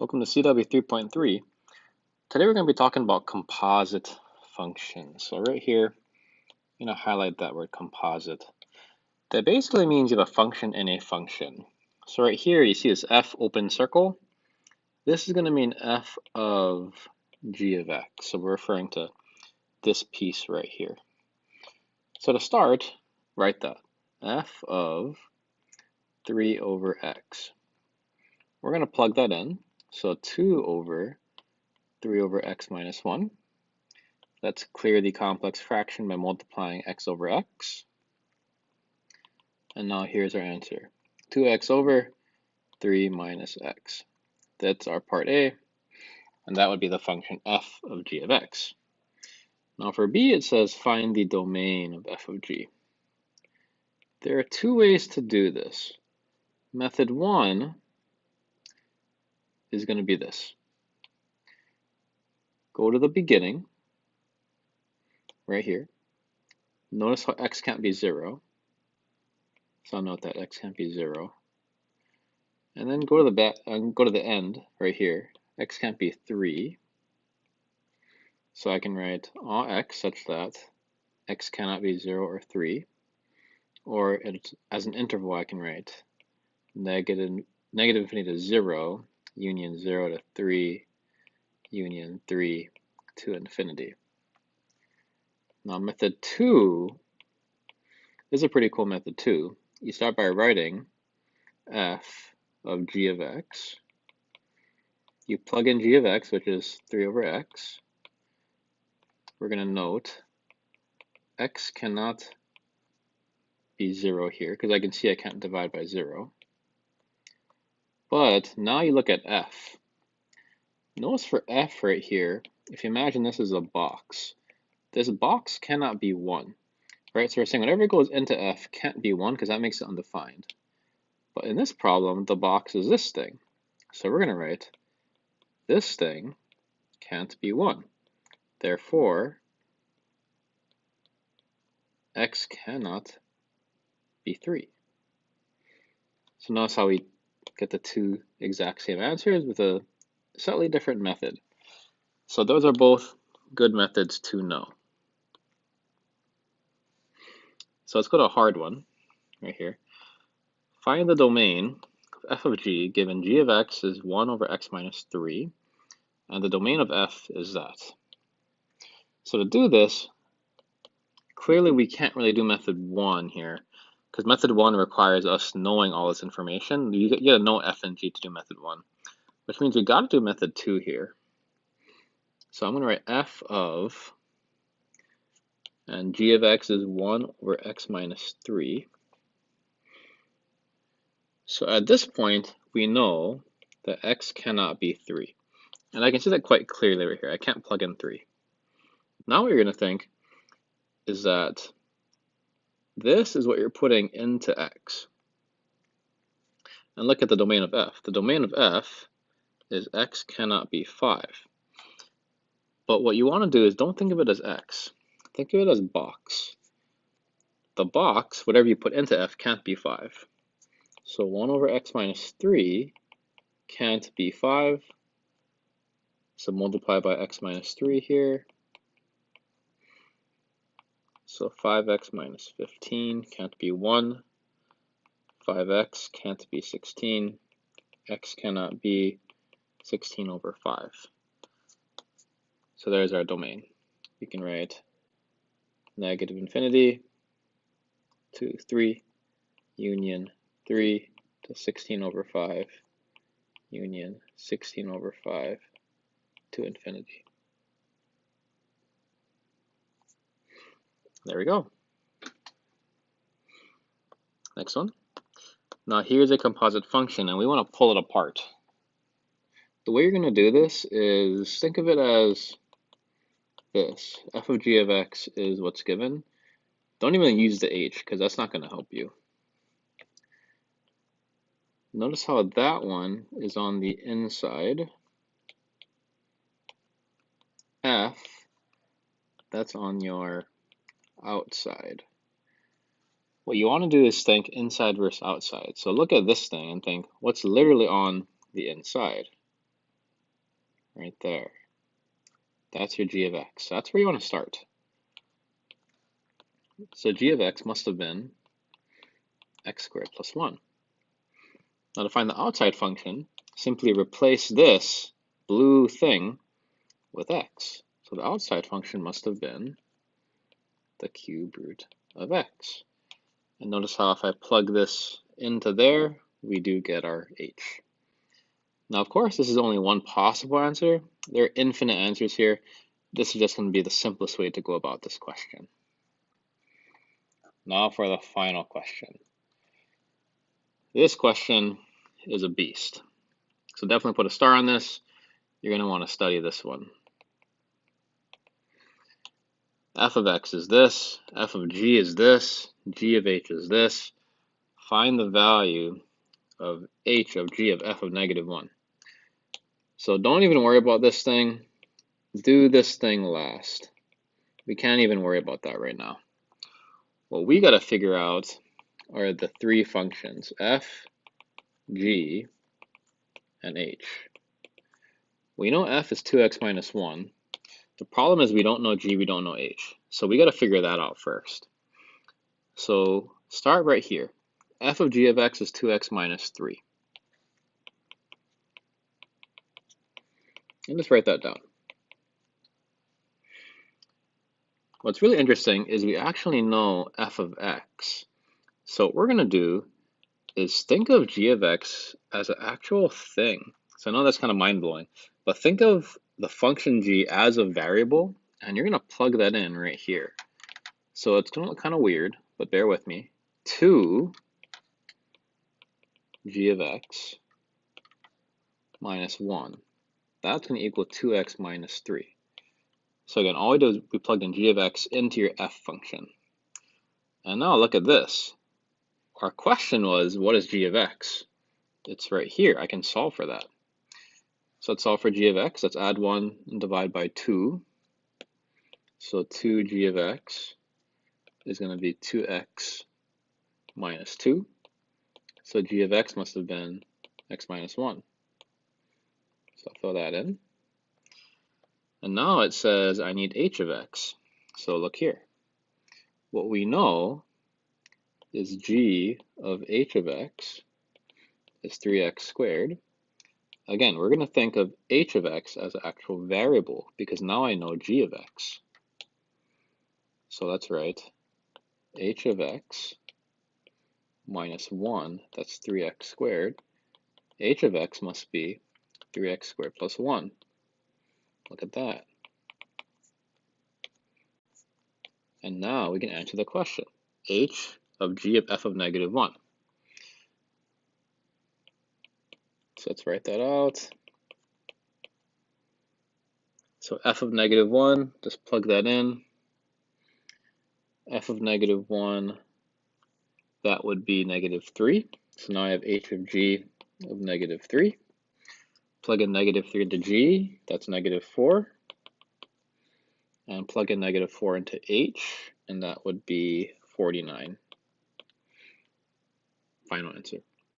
Welcome to CW 3.3. Today we're going to be talking about composite functions. So right here, I'm going to highlight that word composite. That basically means you have a function in a function. So right here, you see this f open circle. This is going to mean f of g of x. So we're referring to this piece right here. So to start, write that. F of 3 over x. We're going to plug that in. So 2 over 3 over x minus 1. Let's clear the complex fraction by multiplying x over x. And now here's our answer. 2x over 3 minus x. That's our part A, and that would be the function f of g of x. Now for B, it says find the domain of f of g. There are two ways to do this. Method 1 is going to be this. Go to the beginning, right here. Notice how x can't be 0. So I'll note that x can't be 0. And then go to the end right here. X can't be 3. So I can write all x such that x cannot be 0 or 3. Or as an interval, I can write negative infinity to 0, union 0 to 3, union 3 to infinity. Now method 2 is a pretty cool method too. You start by writing f of g of x. You plug in g of x, which is 3 over x. We're going to note x cannot be 0 here, because I can see I can't divide by 0. But now you look at f. Notice for f right here, if you imagine this is a box, this box cannot be 1. Right? So we're saying whatever goes into f can't be 1, because that makes it undefined. But in this problem, the box is this thing. So we're going to write this thing can't be 1. Therefore, x cannot be 3. So notice how we get the two exact same answers with a slightly different method. So those are both good methods to know. So let's go to a hard one right here. Find the domain of f of g given g of x is 1 over x minus 3, and the domain of f is that. So to do this, clearly we can't really do method 1 here, because method 1 requires us knowing all this information. You gotta know f and g to do method 1, which means we gotta do method 2 here. So I'm gonna write f of, and g of x is 1 over x minus 3. So at this point, we know that x cannot be 3. And I can see that quite clearly right here. I can't plug in 3. Now what you're going to think is that this is what you're putting into x. And look at the domain of f. The domain of f is x cannot be 5. But what you want to do is don't think of it as x. Think of it as box. The box, whatever you put into f, can't be 5. So 1 over x minus 3 can't be 5. So multiply by x minus 3 here. So 5x minus 15 can't be 1. 5x can't be 16. X cannot be 16 over 5. So there's our domain. We can write negative infinity to 3, union 3 to 16 over 5, union 16 over 5 to infinity. There we go. Next one. Now here's a composite function, and we want to pull it apart. The way you're going to do this is think of it as this. F of g of x is what's given. Don't even use the h, because that's not going to help you. Notice how that one is on the inside. F, that's on your outside. What you want to do is think inside versus outside. So look at this thing and think, what's literally on the inside? right there. That's your g of x. That's where you want to start. So g of x must have been x squared plus 1. Now to find the outside function, simply replace this blue thing with x. So the outside function must have been the cube root of x. And notice how if I plug this into there, we do get our h. Now, of course, this is only one possible answer. There are infinite answers here. This is just going to be the simplest way to go about this question. Now for the final question. This question is a beast. So definitely put a star on this. You're going to want to study this one. F of x is this, f of g is this, g of h is this. Find the value of h of g of f of negative 1. So don't even worry about this thing. Do this thing last. We can't even worry about that right now. What we got to figure out are the three functions, f, g, and h. We know f is 2x minus 1. The problem is we don't know g, we don't know h. So we got to figure that out first. So start right here. F of g of x is 2x minus 3. And just write that down. What's really interesting is we actually know f of x. So what we're going to do is think of g of x as an actual thing. So I know that's kind of mind-blowing, but think of the function g as a variable, and you're going to plug that in right here. So it's going to look kind of weird, but bear with me. 2 g of x minus 1. That's going to equal 2x minus 3. So again, all we do is we plug in g of x into your f function. And now look at this. Our question was, what is g of x? It's right here. I can solve for that. So let's solve for g of x. Let's add 1 and divide by 2. So 2g of x is going to be 2x minus 2. So g of x must have been x minus 1. So I'll fill that in. And now it says I need h of x. So look here. What we know is g of h of x is 3x squared. Again, we're going to think of h of x as an actual variable because now I know g of x. So let's write h of x minus 1, that's 3x squared. H of x must be 3x squared plus 1. Look at that. And now we can answer the question. H of g of f of negative 1. So let's write that out. So f of negative 1, just plug that in. F of negative 1, that would be negative 3. So now I have h of g of negative 3. Plug in negative 3 into g, that's negative 4. And plug in negative 4 into h, and that would be 49. Final answer.